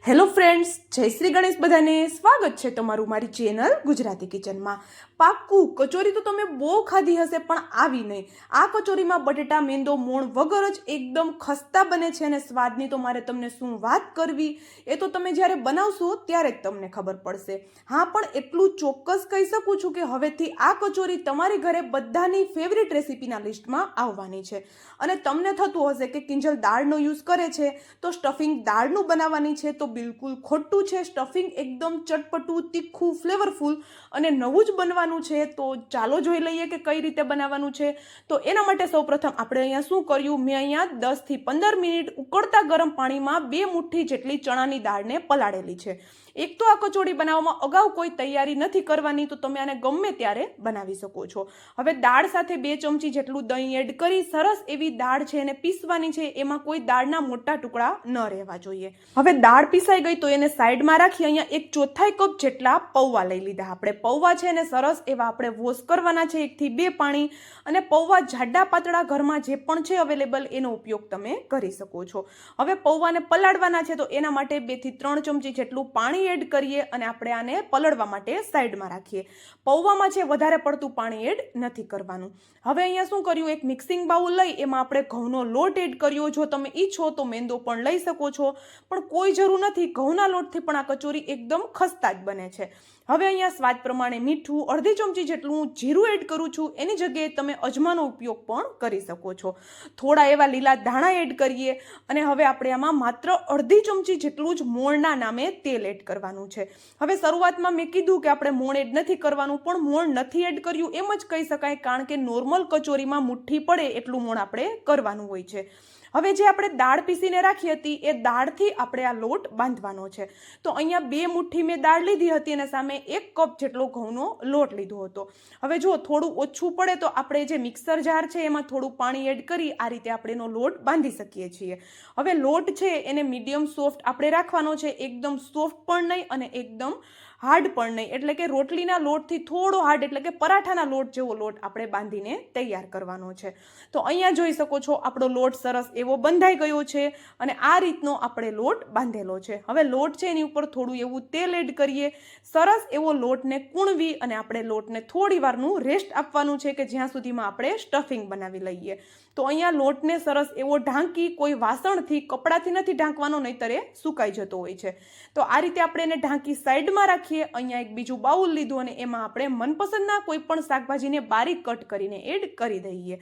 Hello friends, જય શ્રી ગણેશ. બધાને સ્વાગત છે તમારું મારી ચેનલ ગુજરાતી કિચનમાં. પાક્કું કચોરી તો તમે બહુ ખાધી હશે, પણ આવી નહીં. આ કચોરીમાં બટેટા મેંદો મોણ વગર જ એકદમ ખસ્તા બને છે અને સ્વાદની તો મારે તમને શું વાત કરવી, એ તો તમે જ્યારે બનાવશો ત્યારે જ તમને ખબર પડશે. હા, પણ એટલું ચોક્કસ કહી શકું છું કે હવેથી આ કચોરી તમારી ઘરે બધાની ફેવરિટ રેસીપીના લિસ્ટમાં આવવાની છે. અને તમને થતું હશે કે કિંજલ દાળનો યુઝ કરે છે તો સ્ટફિંગ દાળનું બનાવવાની છે, તો બિલકુલ ખોટું છે. સ્ટફિંગ એકદમ ચટપટું, તીખું, ફ્લેવરફુલ અને નવું જ બનવાનું છે. તો ચાલો જોઈ લઈએ કે કઈ રીતે બનાવવાનું છે. તો એના માટે સૌપ્રથમ આપણે અહીંયા શું કર્યું, મેં અહીંયા 10 થી 15 મિનિટ ઉકળતા ગરમ પાણીમાં 2 મુઠ્ઠી જેટલી ચણાની દાળને પલાળેલી છે. એક તો આ કચોરી બનાવવામાં અગાઉ કોઈ તૈયારી નથી કરવાની, તો તમે આને ગમે ત્યારે બનાવી શકો છો. હવે દાળ સાથે 2 ચમચી જેટલું દહીં એડ કરી સરસ એવી દાળ છે એને પીસવાની છે. એમાં કોઈ દાળના મોટા ટુકડા ન રહેવા જોઈએ. હવે દાળ પીસાઈ ગઈ તો એને સાઈડમાં રાખી અહીંયા 1/4 કપ જેટલા પૌવા લઈ લીધા. આપણે પૌવા છે એને સરસ એવા આપણે વોશ કરવાના છે 1 થી 2 પાણી. અને પૌવા જાડા પાતળા ઘરમાં જે પણ છે અવેલેબલ એનો ઉપયોગ તમે કરી શકો છો. હવે પૌવાને પલાળવાના છે, તો એના માટે 2 થી 3 ચમચી જેટલું પાણી એડ કરીએ અને આપણે આને પલળવા માટે સાઈડમાં રાખીએ. પૌવામાં છે વધારે પડતું પાણી એડ નથી કરવાનું. હવે અહીંયા શું કર્યું, એક મિક્સિંગ બાઉલ લઈ એમાં આપણે ઘઉંનો લોટ એડ કર્યો. જો તમે ઈચ્છો તો મેંદો પણ લઈ શકો છો, પણ કોઈ જરૂર નથી. ઘઉંના લોટથી પણ આ કચોરી એકદમ ખસ્તા જ બને છે. હવે અહીંયા સ્વાદ પ્રમાણે મીઠું, અડધી ચમચી જેટલું જીરું એડ કરું છું. એની જગ્યાએ તમે અજમાનો ઉપયોગ પણ કરી શકો છો. થોડા એવા લીલા ધાણા એડ કરીએ અને હવે આપણે આમાં માત્ર અડધી ચમચી જેટલું જ મોણના નામે તેલ એડ કરવાનું છે. હવે શરૂઆતમાં મેં કીધું કે આપણે મોણ એડ નથી કરવાનું, પણ મોણ નથી એડ કર્યું એમ જ કહી શકાય, કારણ કે નોર્મલ કચોરીમાં મુઠ્ઠી પડે એટલું મોણ આપણે કરવાનું હોય છે. હવે જે આપણે દાળ પીસીને રાખી હતી એ દાળથી આપણે આ લોટ બાંધવાનો છે. તો અહીંયા 2 મુઠ્ઠી મેં દાળ લીધી હતી અને સામે 1 કપ જેટલો ઘઉંનો લોટ લીધો હતો. હવે જો થોડું ઓછું પડે તો આપણે જે મિક્સર જાર છે એમાં થોડું પાણી એડ કરી આ રીતે આપણે એનો લોટ બાંધી શકીએ છીએ. હવે લોટ છે એને મીડિયમ સોફ્ટ આપણે રાખવાનો છે, એકદમ સોફ્ટ પણ નહીં અને એકદમ હાર્ડ પણ નહીં. એટલે કે રોટલીના લોટથી થોડો હાર્ડ, એટલે કે પરાઠાના લોટ જેવો લોટ આપણે બાંધીને તૈયાર કરવાનો છે. તો અહીંયા જોઈ શકો છો આપણો લોટ સરસ એવો બંધાઈ ગયો છે અને આ રીતનો આપણે લોટ બાંધેલો છે. હવે લોટ છે એની ઉપર થોડું એવું તેલ એડ કરીએ. સરસ એવો લોટને કૂણવી અને આપણે લોટને થોડી વારનું રેસ્ટ આપવાનું છે કે જ્યાં સુધીમાં આપણે સ્ટફિંગ બનાવી લઈએ. તો અહીંયા લોટને સરસ એવો ઢાંકી, કોઈ વાસણથી, કપડાથી નથી ઢાંકવાનો, નહીંતર એ સુકાઈ જતો હોય છે. તો આ રીતે આપણે એને ઢાંકી સાઈડમાં રાખીએ. અહીંયા એક બીજું બાઉલ લીધું અને એમાં આપણે મનપસંદના કોઈ પણ શાકભાજીને બારીક કટ કરીને એડ કરી દઈએ.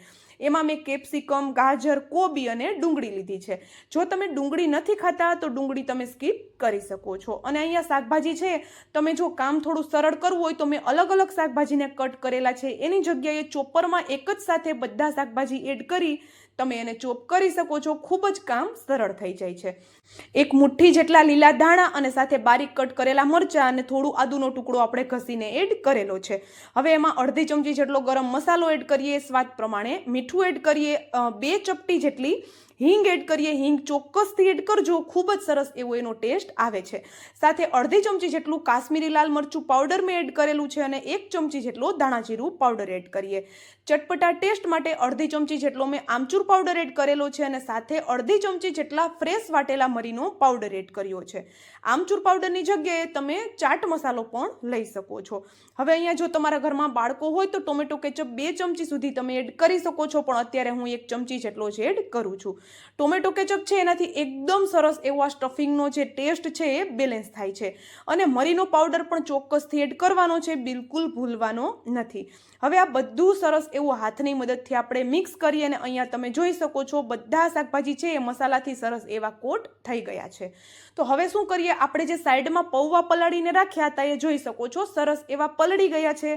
એમાં મેં કેપ્સિકમ, ગાજર, કોબી અને ડુંગળી લીધી છે. જો તમે ડુંગળી નથી ખાતા તો ડુંગળી તમે સ્કીપ કરી શકો છો. અને અહીંયા શાકભાજી છે, તમે જો કામ થોડું સરળ કરવું હોય તો મેં અલગ અલગ શાકભાજીને કટ કરેલા છે. એની જગ્યાએ ચોપરમાં એક જ સાથે બધા શાકભાજી એડ કરી તમે એને ચોપ કરી શકો છો. ખૂબ જ કામ સરળ થઈ જાય છે. 1 મુઠ્ઠી જેટલા લીલા ધાણા અને સાથે બારીક કટ કરેલા મરચાં અને થોડું આદુનો ટુકડો આપણે ઘસીને એડ કરેલો છે. હવે એમાં અડધી ચમચી જેટલો ગરમ મસાલો એડ કરીએ. સ્વાદ પ્રમાણે મીઠું એડ કરીએ. 2 ચપટી જેટલી હિંગ એડ કરીએ. હિંગ ચોક્કસથી એડ કરજો, ખૂબ જ સરસ એવો એનો ટેસ્ટ આવે છે. સાથે અડધી ચમચી જેટલું કાશ્મીરી લાલ મરચું પાવડર મેં એડ કરેલું છે અને 1 ચમચી જેટલો ધાણા જીરું પાવડર એડ કરીએ. ચટપટા ટેસ્ટ માટે અડધી ચમચી જેટલો મેં આમચૂર પાવડર એડ કરેલો છે અને સાથે અડધી ચમચી જેટલા ફ્રેશ વાટેલા મરીનો પાવડર એડ કર્યો છે. આમચૂર પાવડરની જગ્યાએ તમે ચાટ મસાલો પણ લઈ શકો છો. હવે અહીંયા જો તમારા ઘરમાં બાળકો હોય તો ટોમેટો કેચઅપ 2 ચમચી સુધી તમે એડ કરી શકો છો, પણ અત્યારે હું 1 ચમચી જેટલો જ એડ કરું છું. ટોમેટો કેચઅપ છે એનાથી એકદમ સરસ એવો આ સ્ટફિંગનો જે ટેસ્ટ છે એ બેલેન્સ થાય છે. અને મરીનો પાવડર પણ ચોક્કસથી એડ કરવાનો છે, બિલકુલ ભૂલવાનો નથી. હવે આ બધું સરસ એવું હાથની મદદથી આપણે મિક્સ કરીએ અને અહીંયા તમે જોઈ શકો છો બધા શાકભાજી છે એ મસાલાથી સરસ એવા કોટ થઈ ગયા છે. તો હવે શું કરીએ, આપણે જે સાઈડમાં પૌવા પલાળીને રાખ્યા હતા એ જોઈ શકો છો સરસ એવા પલળી ગયા છે.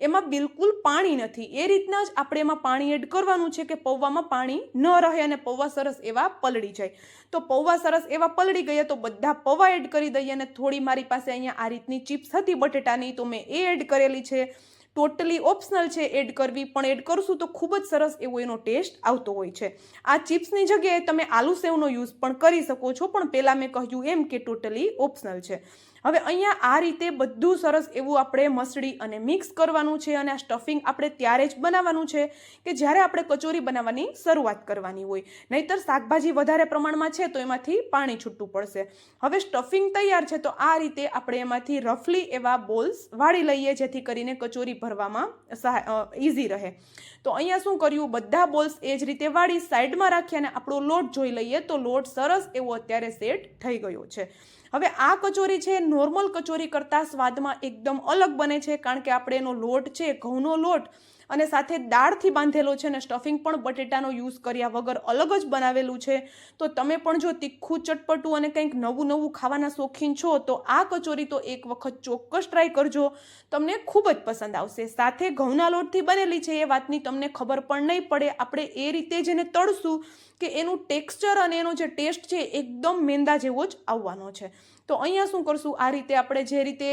એમાં બિલકુલ પાણી નથી. એ રીતના જ આપણે એમાં પાણી એડ કરવાનું છે કે પૌવામાં પાણી ન રહે અને પૌવા સરસ એવા પલળી જાય. તો પૌવા સરસ એવા પલળી ગયા તો બધા પૌવા એડ કરી દઈએ. અને થોડી મારી પાસે અહીંયા આ રીતની ચિપ્સ હતી બટેટાની, તો મેં એ એડ કરેલી છે. ટોટલી ઓપ્શનલ છે એડ કરવી, પણ એડ કરશું તો ખૂબ જ સરસ એવો એનો ટેસ્ટ આવતો હોય છે. આ ચિપ્સની જગ્યાએ તમે આલુ સેવનો યુઝ પણ કરી શકો છો, પણ પહેલાં મેં કહ્યું એમ કે ટોટલી ઓપ્શનલ છે. હવે અહીંયા આ રીતે બધું સરસ એવું આપણે મસળી અને મિક્સ કરવાનું છે અને આ સ્ટફિંગ આપણે ત્યારે જ બનાવવાનું છે કે જ્યારે આપણે કચોરી બનાવવાની શરૂઆત કરવાની હોય, નહીંતર શાકભાજી વધારે પ્રમાણમાં છે તો એમાંથી પાણી છૂટવું પડશે. હવે સ્ટફિંગ તૈયાર છે તો આ રીતે આપણે એમાંથી રફલી એવા બોલ્સ વાળી લઈએ જેથી કરીને કચોરી ભરવામાં ઇઝી રહે. તો અહીંયા શું કર્યું, બધા બોલ્સ એ જ રીતે વાળી સાઈડમાં રાખી અને આપણો લોટ જોઈ લઈએ તો લોટ સરસ એવો અત્યારે સેટ થઈ ગયો છે. હવે આ કચોરી છે નોર્મલ કચોરી કરતાં સ્વાદમાં એકદમ અલગ બને છે, કારણ કે આપણે એનો લોટ છે ઘઉંનો લોટ અને સાથે દાળથી બાંધેલો છે અને સ્ટફિંગ પણ બટેટાનો યુઝ કર્યા વગર અલગ જ બનાવેલું છે. તો તમે પણ જો તીખું ચટપટું અને કંઈક નવું નવું ખાવાના શોખીન છો તો આ કચોરી તો એક વખત ચોક્કસ ટ્રાય કરજો, તમને ખૂબ જ પસંદ આવશે. સાથે ઘઉંના લોટથી બનેલી છે એ વાતની તમને ખબર પણ નહીં પડે. આપણે એ રીતે જ એને તળશું કે એનું ટેક્સચર અને એનો જે ટેસ્ટ છે એકદમ મેંદા જેવો જ આવવાનો છે. તો અહીંયા શું કરશું, આ રીતે આપણે જે રીતે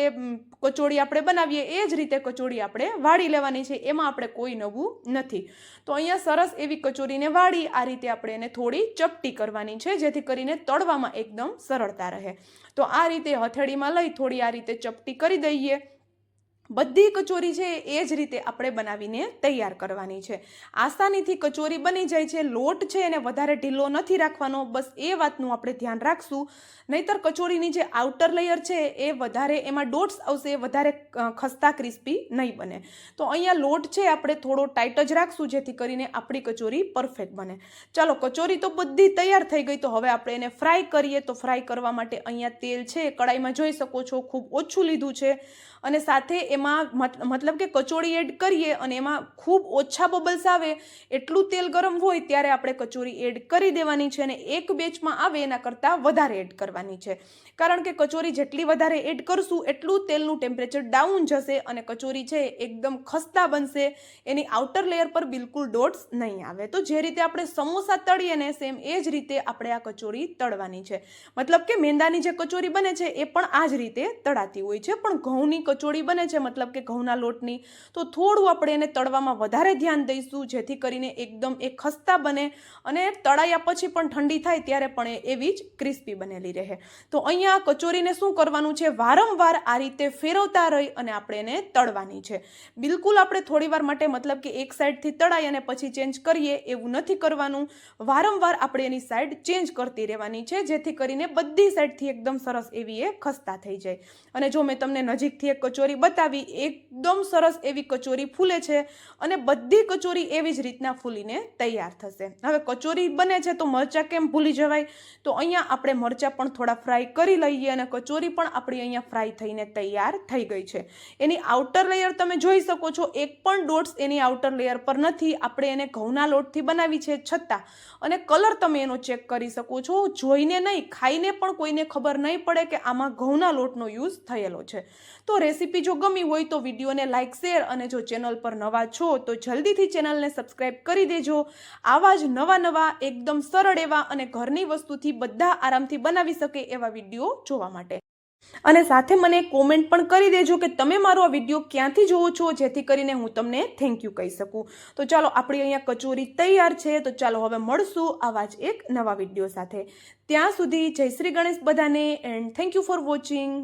કચોરી આપણે બનાવીએ એ જ રીતે કચોરી આપણે વાળી લેવાની છે, એમાં આપણે કોઈ નવું નથી. તો અહીંયા સરસ એવી કચોરીને વાળી આ રીતે આપણે એને થોડી ચપટી કરવાની છે જેથી કરીને તળવામાં એકદમ સરળતા રહે. તો આ રીતે હથેળીમાં લઈ થોડી આ રીતે ચપટી કરી દઈએ. બધી કચોરી છે એ જ રીતે આપણે બનાવીને તૈયાર કરવાની છે. આસાનીથી કચોરી બની જાય છે. લોટ છે એને વધારે ઢીલો નથી રાખવાનો, બસ એ વાતનું આપણે ધ્યાન રાખશું, નહીંતર કચોરીની જે આઉટર લેયર છે એ વધારે એમાં ડોટ્સ આવશે, વધારે ખસ્તા ક્રિસ્પી નહીં બને. તો અહીંયા લોટ છે આપણે થોડો ટાઈટ જ રાખશું જેથી કરીને આપણી કચોરી પરફેક્ટ બને. ચાલો, કચોરી તો બધી તૈયાર થઈ ગઈ, તો હવે આપણે એને ફ્રાય કરીએ. તો ફ્રાય કરવા માટે અહીંયા તેલ છે કડાઈમાં જોઈ શકો છો ખૂબ ઓછું લીધું છે અને સાથે એમાં મતલબ કે કચોરી એડ કરીએ અને એમાં ખૂબ ઓછા બબલ્સ આવે એટલું તેલ ગરમ હોય ત્યારે આપણે કચોરી એડ કરી દેવાની છે અને એક બેચમાં આવે એના કરતાં વધારે એડ કરવાની છે, કારણ કે કચોરી જેટલી વધારે એડ કરશું એટલું તેલનું ટેમ્પરેચર ડાઉન જશે અને કચોરી છે એકદમ ખસ્તા બનશે, એની આઉટર લેયર પર બિલકુલ ડોટ્સ નહીં આવે. તો જે રીતે આપણે સમોસા તળીએ ને સેમ એ જ રીતે આપણે આ કચોરી તળવાની છે. મતલબ કે મેંદાની જે કચોરી બને છે એ પણ આ જ રીતે તળાતી હોય છે, પણ ઘઉંની કચોરી બને છે મતલબ કે ઘઉંના લોટની, તો થોડું આપણે એને તળવામાં વધારે ધ્યાન દઈશું જેથી કરીને એકદમ એ ખસ્તા બને અને તળાયા પછી પણ ઠંડી થાય ત્યારે પણ એવી જ ક્રિસ્પી બનેલી રહે. તો અહીંયા કચોરીને શું કરવાનું છે, વારંવાર આ રીતે ફેરવતા રહી અને આપણે એને તળવાની છે. બિલકુલ આપણે થોડી વાર માટે મતલબ કે એક સાઈડથી તળાય અને પછી ચેન્જ કરીએ એવું નથી કરવાનું. વારંવાર આપણે એની સાઈડ ચેન્જ કરતી રહેવાની છે જેથી કરીને બધી સાઈડથી એકદમ સરસ એવી એ ખસ્તા થઈ જાય. અને જો મેં તમને નજીકથી એક કચોરી બતાવી, એકદમ સરસ એવી કચોરી ફૂલે છે અને બધી કચોરી એવી જ રીતના ફૂલીને તૈયાર થશે. હવે કચોરી બને છે તો મરચાં કેમ ભૂલી જવાય, તો અહીંયા આપણે મરચાં પણ થોડા ફ્રાય કરી લઈએ અને કચોરી પણ આપણી અહીંયા ફ્રાય થઈને તૈયાર થઈ ગઈ છે. એની આઉટર લેયર તમે જોઈ શકો છો, એક પણ ડોટ્સ એની આઉટર લેયર પર નથી. આપણે એને ઘઉંના લોટથી બનાવી છે છતાં, અને કલર તમે એનો ચેક કરી શકો છો, જોઈને નહીં ખાઈને પણ કોઈને ખબર નહીં પડે કે આમાં ઘઉંના લોટનો યુઝ થયેલો છે. તો રેસીપી જો ગમી હોય તો વિડીયોને લાઇક, શેર અને જો ચેનલ પર નવા છો તો જલ્દીથી ચેનલને સબસ્ક્રાઈબ કરી દેજો. આવા જ નવા એકદમ સરળ એવા અને ઘરની વસ્તુથી બધા આરામથી બનાવી શકે એવા વિડીયો જોવા માટે. અને સાથે મને કોમેન્ટ પણ કરી દેજો કે તમે મારો આ વિડીયો ક્યાંથી જોવો છો જેથી કરીને હું તમને થેન્ક યુ કહી શકું. તો ચાલો, આપણી અહીંયા કચોરી તૈયાર છે. તો ચાલો હવે મળશું આવા જ એક નવા વિડીયો સાથે. ત્યાં સુધી જય શ્રી ગણેશ બધાને and thank you for watching.